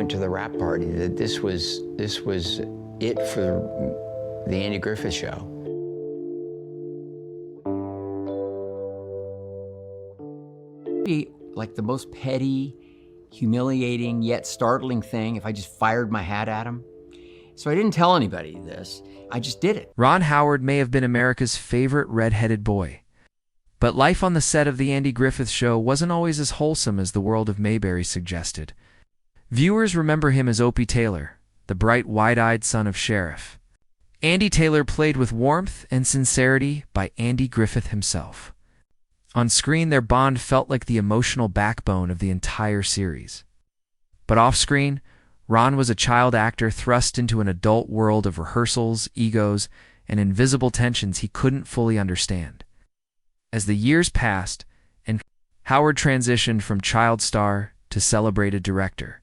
went to the wrap party, that this was it for the Andy Griffith Show. Like the most petty, humiliating, yet startling thing if I just fired my hat at him. So I didn't tell anybody this. I just did it. Ron Howard may have been America's favorite red-headed boy. But life on the set of The Andy Griffith Show wasn't always as wholesome as the world of Mayberry suggested. Viewers remember him as Opie Taylor, the bright, wide-eyed son of Sheriff. Andy Taylor played with warmth and sincerity by Andy Griffith himself. On screen, their bond felt like the emotional backbone of the entire series. But off-screen, Ron was a child actor thrust into an adult world of rehearsals, egos, and invisible tensions he couldn't fully understand. As the years passed, and Howard transitioned from child star to celebrated director,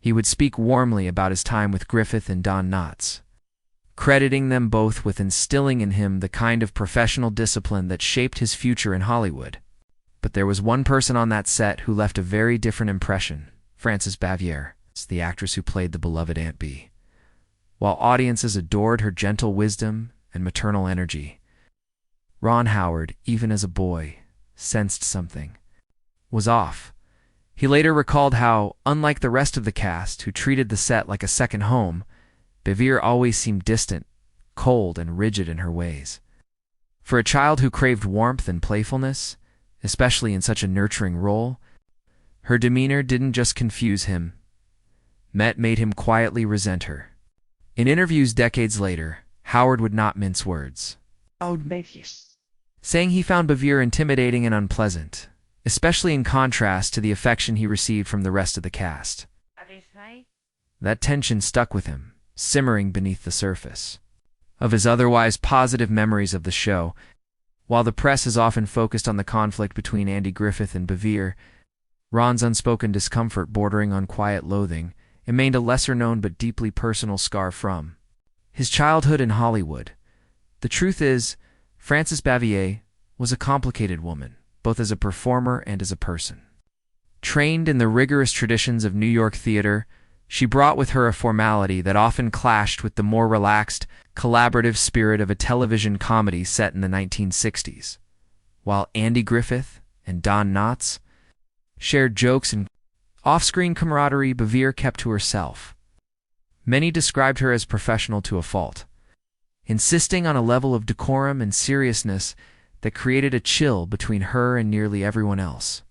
he would speak warmly about his time with Griffith and Don Knotts, crediting them both with instilling in him the kind of professional discipline that shaped his future in Hollywood. But there was one person on that set who left a very different impression: Frances Bavier, the actress who played the beloved Aunt Bee. While audiences adored her gentle wisdom and maternal energy, Ron Howard, even as a boy, sensed something was off. He later recalled how, unlike the rest of the cast who treated the set like a second home, Bavier always seemed distant, cold, and rigid in her ways. For a child who craved warmth and playfulness, especially in such a nurturing role, her demeanor didn't just confuse him. It made him quietly resent her. In interviews decades later, Howard would not mince words, saying he found Bavier intimidating and unpleasant, especially in contrast to the affection he received from the rest of the cast. That tension stuck with him, simmering beneath the surface of his otherwise positive memories of the show. While the press is often focused on the conflict between Andy Griffith and Bavier, Ron's unspoken discomfort bordering on quiet loathing remained a lesser-known but deeply personal scar from his childhood in Hollywood. The truth is, Frances Bavier was a complicated woman, both as a performer and as a person. Trained in the rigorous traditions of New York theater, she brought with her a formality that often clashed with the more relaxed, collaborative spirit of a television comedy set in the 1960s. While Andy Griffith and Don Knotts shared jokes and off-screen camaraderie, Bavier kept to herself. Many described her as professional to a fault, insisting on a level of decorum and seriousness that created a chill between her and nearly everyone else.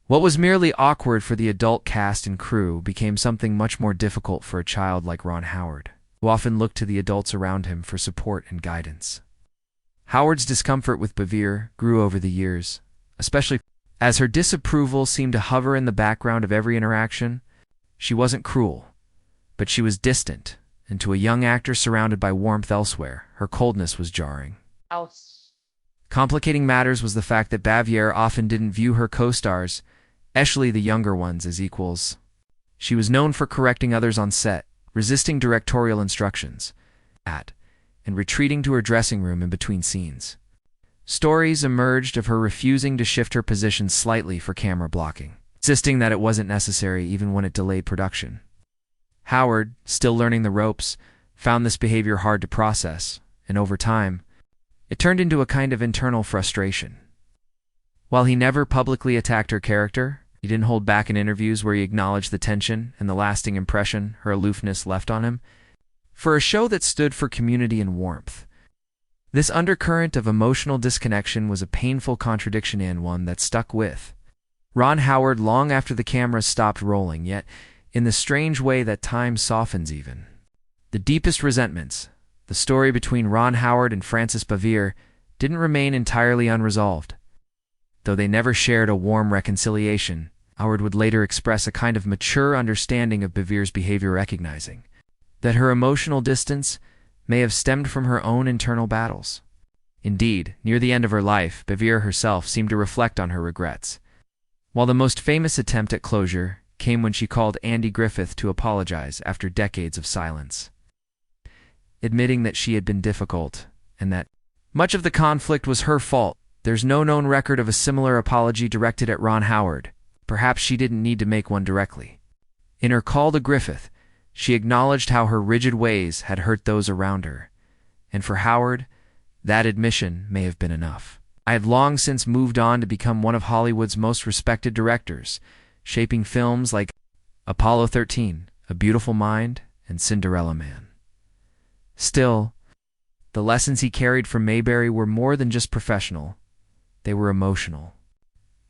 What was merely awkward for the adult cast and crew became something much more difficult for a child like Ron Howard, who often looked to the adults around him for support and guidance. Howard's discomfort with Bavier grew over the years, especially as her disapproval seemed to hover in the background of every interaction. She wasn't cruel, but she was distant, and to a young actor surrounded by warmth elsewhere, her coldness was jarring. Complicating matters was the fact that Bavier often didn't view her co-stars, especially the younger ones, as equals. She was known for correcting others on set, resisting directorial instructions, and retreating to her dressing room in between scenes. Stories emerged of her refusing to shift her position slightly for camera blocking, insisting that it wasn't necessary even when it delayed production. Howard, still learning the ropes, found this behavior hard to process, and over time, it turned into a kind of internal frustration. While he never publicly attacked her character, he didn't hold back in interviews where he acknowledged the tension and the lasting impression her aloofness left on him. For a show that stood for community and warmth, this undercurrent of emotional disconnection was a painful contradiction and one that stuck with Ron Howard long after the cameras stopped rolling, yet in the strange way that time softens even the deepest resentments. The story between Ron Howard and Frances Bavier didn't remain entirely unresolved. Though they never shared a warm reconciliation, Howard would later express a kind of mature understanding of Bavier's behavior, recognizing that her emotional distance may have stemmed from her own internal battles. Indeed, near the end of her life, Bavier herself seemed to reflect on her regrets. While the most famous attempt at closure came when she called Andy Griffith to apologize after decades of silence, admitting that she had been difficult and that much of the conflict was her fault. There's no known record of a similar apology directed at Ron Howard. Perhaps she didn't need to make one directly. In her call to Griffith, she acknowledged how her rigid ways had hurt those around her. And for Howard, that admission may have been enough. I had long since moved on to become one of Hollywood's most respected directors, shaping films like Apollo 13, A Beautiful Mind, and Cinderella Man. Still, the lessons he carried from Mayberry were more than just professional. They were emotional.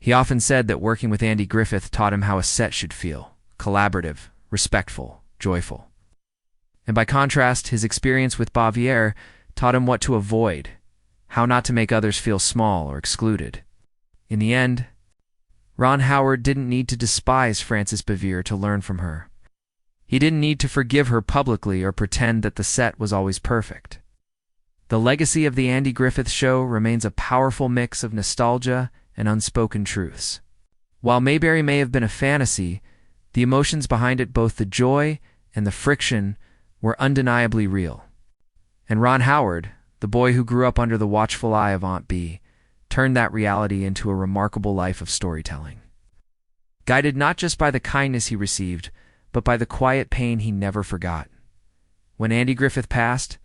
He often said that working with Andy Griffith taught him how a set should feel: collaborative, respectful, joyful. And by contrast, his experience with Bavière taught him what to avoid, how not to make others feel small or excluded. In the end, Ron Howard didn't need to despise Frances Bavière to learn from her. He didn't need to forgive her publicly or pretend that the set was always perfect. The legacy of the Andy Griffith Show remains a powerful mix of nostalgia and unspoken truths. While Mayberry may have been a fantasy, the emotions behind it, both the joy and the friction, were undeniably real. And Ron Howard, the boy who grew up under the watchful eye of Aunt Bee, turned that reality into a remarkable life of storytelling. Guided not just by the kindness he received, but by the quiet pain he never forgot. When Andy Griffith passed,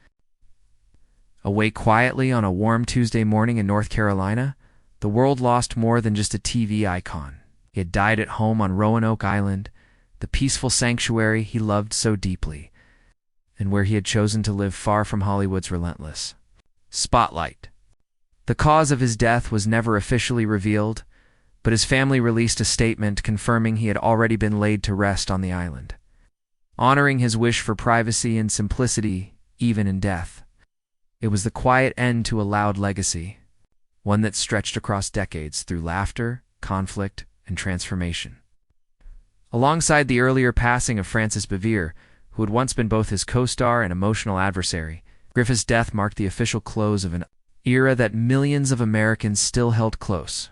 awake quietly on a warm Tuesday morning in North Carolina, the world lost more than just a TV icon. He had died at home on Roanoke Island, the peaceful sanctuary he loved so deeply, and where he had chosen to live far from Hollywood's relentless spotlight. The cause of his death was never officially revealed, but his family released a statement confirming he had already been laid to rest on the island, honoring his wish for privacy and simplicity even in death. It was the quiet end to a loud legacy, one that stretched across decades through laughter, conflict, and transformation. Alongside the earlier passing of Frances Bavière, who had once been both his co-star and emotional adversary, Griffith's death marked the official close of an era that millions of Americans still held close.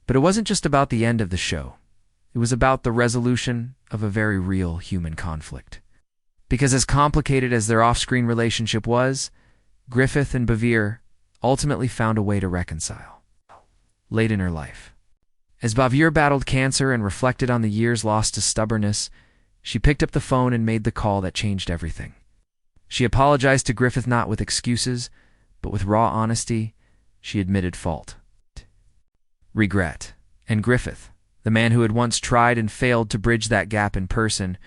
But it wasn't just about the end of the show. It was about the resolution of a very real human conflict. Because as complicated as their off-screen relationship was, Griffith and Bavière ultimately found a way to reconcile. Late in her life, as Bavière battled cancer and reflected on the years lost to stubbornness, she picked up the phone and made the call that changed everything. She apologized to Griffith not with excuses, but with raw honesty. She admitted fault, regret, and Griffith, the man who had once tried and failed to bridge that gap in person,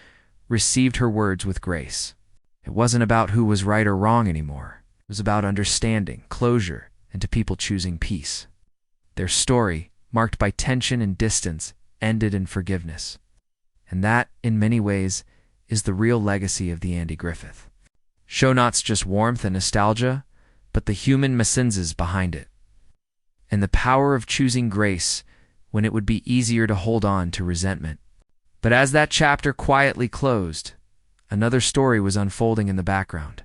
received her words with grace. It wasn't about who was right or wrong anymore. It was about understanding, closure, and to people choosing peace. Their story, marked by tension and distance, ended in forgiveness. And that, in many ways, is the real legacy of the Andy Griffith Show. Not just warmth and nostalgia, but the human messences behind it, and the power of choosing grace when it would be easier to hold on to resentment. But as that chapter quietly closed, another story was unfolding in the background.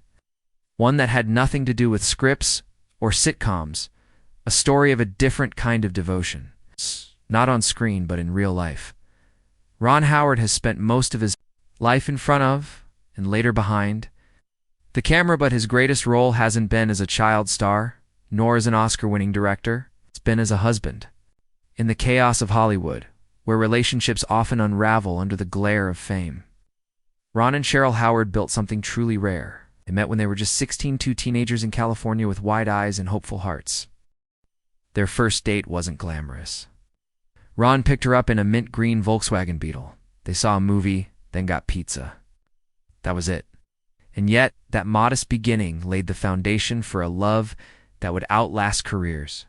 One that had nothing to do with scripts or sitcoms, a story of a different kind of devotion. Not on screen, but in real life. Ron Howard has spent most of his life in front of, and later behind, the camera, but his greatest role hasn't been as a child star, nor as an Oscar-winning director. It's been as a husband. In the chaos of Hollywood, where relationships often unravel under the glare of fame, Ron and Cheryl Howard built something truly rare. They met when they were just 16, two teenagers in California with wide eyes and hopeful hearts. Their first date wasn't glamorous. Ron picked her up in a mint green Volkswagen Beetle. They saw a movie, then got pizza. That was it. And yet, that modest beginning laid the foundation for a love that would outlast careers,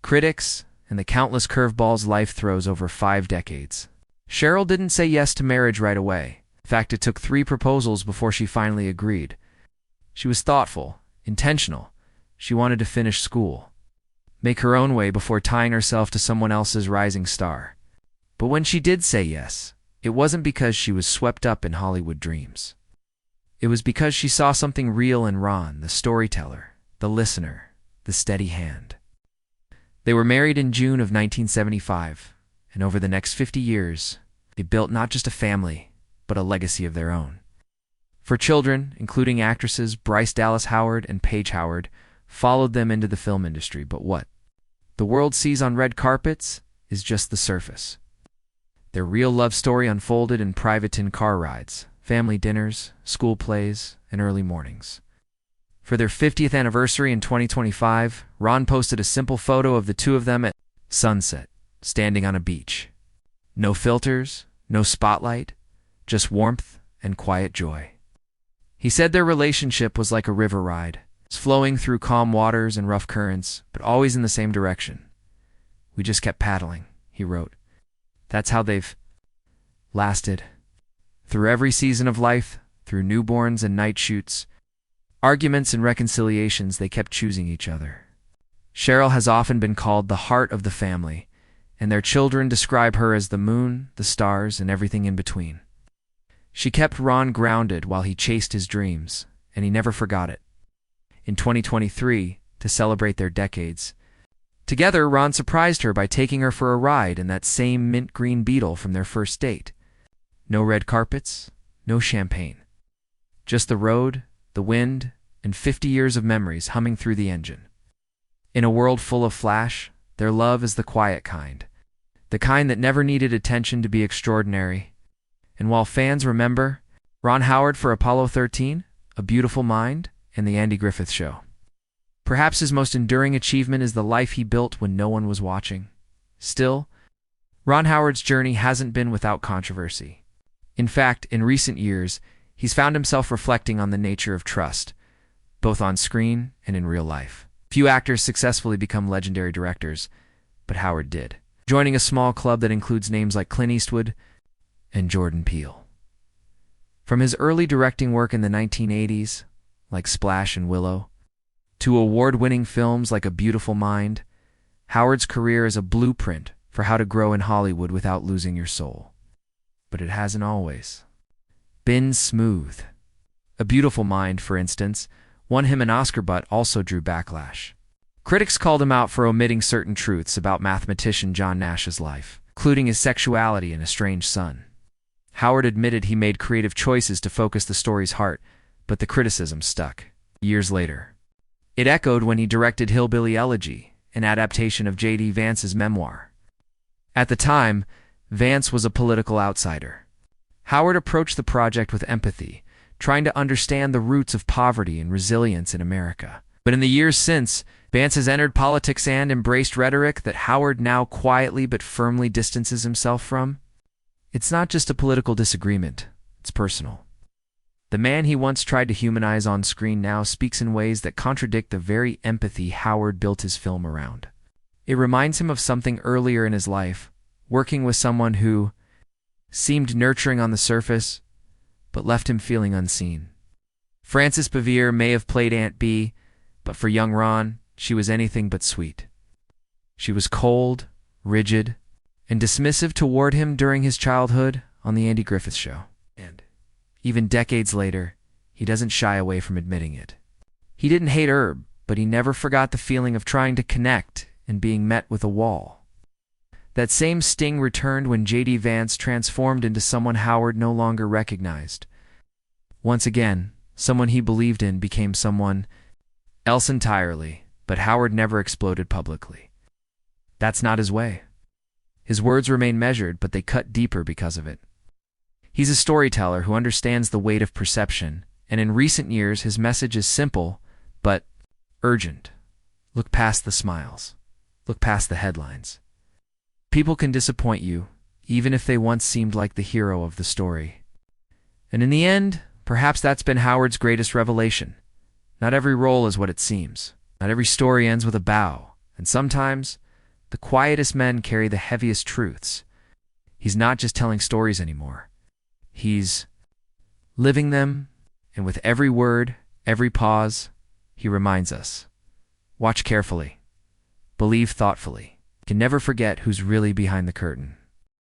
critics, and the countless curveballs life throws over 5 decades. Cheryl didn't say yes to marriage right away. In fact, it took 3 proposals before she finally agreed. She was thoughtful, intentional. She wanted to finish school, make her own way before tying herself to someone else's rising star. But when she did say yes, it wasn't because she was swept up in Hollywood dreams. It was because she saw something real in Ron, the storyteller, the listener, the steady hand. They were married in June of 1975, and over the next 50 years, they built not just a family, but a legacy of their own. For children, including actresses Bryce Dallas Howard and Paige Howard, followed them into the film industry. But what the world sees on red carpets is just the surface. Their real love story unfolded in private car rides, family dinners, school plays, and early mornings. For their 50th anniversary in 2025, Ron posted a simple photo of the two of them at sunset, standing on a beach. No filters, no spotlight, just warmth and quiet joy. He said their relationship was like a river ride, flowing through calm waters and rough currents, but always in the same direction. We just kept paddling, he wrote. That's how they've lasted. Through every season of life, through newborns and night shoots, arguments and reconciliations, they kept choosing each other. Cheryl has often been called the heart of the family, and their children describe her as the moon, the stars, and everything in between. She kept Ron grounded while he chased his dreams, and he never forgot it. In 2023, to celebrate their decades, together Ron surprised her by taking her for a ride in that same mint green Beetle from their first date. No red carpets, no champagne. Just the road, the wind, and 50 years of memories humming through the engine. In a world full of flash, their love is the quiet kind. The kind that never needed attention to be extraordinary. And while fans remember Ron Howard for Apollo 13, A Beautiful Mind, and The Andy Griffith Show, perhaps his most enduring achievement is the life he built when no one was watching. Still, Ron Howard's journey hasn't been without controversy. In fact, in recent years, he's found himself reflecting on the nature of trust, both on screen and in real life. Few actors successfully become legendary directors, but Howard did, joining a small club that includes names like Clint Eastwood and Jordan Peele. From his early directing work in the 1980s, like Splash and Willow, to award-winning films like A Beautiful Mind, Howard's career is a blueprint for how to grow in Hollywood without losing your soul. But it hasn't always been smooth. A Beautiful Mind, for instance, won him an Oscar but also drew backlash. Critics called him out for omitting certain truths about mathematician John Nash's life, including his sexuality and estranged son. Howard admitted he made creative choices to focus the story's heart, but the criticism stuck. Years later, it echoed when he directed Hillbilly Elegy, an adaptation of J.D. Vance's memoir. At the time, Vance was a political outsider. Howard approached the project with empathy, trying to understand the roots of poverty and resilience in America. But in the years since, Vance has entered politics and embraced rhetoric that Howard now quietly but firmly distances himself from. It's not just a political disagreement, it's personal. The man he once tried to humanize on screen now speaks in ways that contradict the very empathy Howard built his film around. It reminds him of something earlier in his life, working with someone who seemed nurturing on the surface, but left him feeling unseen. Frances Bevere may have played Aunt Bee, but for young Ron, she was anything but sweet. She was cold, rigid, and dismissive toward him during his childhood on The Andy Griffith Show. And even decades later, he doesn't shy away from admitting it. He didn't hate Herb, but he never forgot the feeling of trying to connect and being met with a wall. That same sting returned when J.D. Vance transformed into someone Howard no longer recognized. Once again, someone he believed in became someone else entirely, but Howard never exploded publicly. That's not his way. His words remain measured, but they cut deeper because of it. He's a storyteller who understands the weight of perception, and in recent years his message is simple, but urgent. Look past the smiles. Look past the headlines. People can disappoint you, even if they once seemed like the hero of the story. And in the end, perhaps that's been Howard's greatest revelation. Not every role is what it seems. Not every story ends with a bow, and sometimes the quietest men carry the heaviest truths. He's not just telling stories anymore. He's living them, and with every word, every pause, he reminds us. Watch carefully. Believe thoughtfully. You can never forget who's really behind the curtain.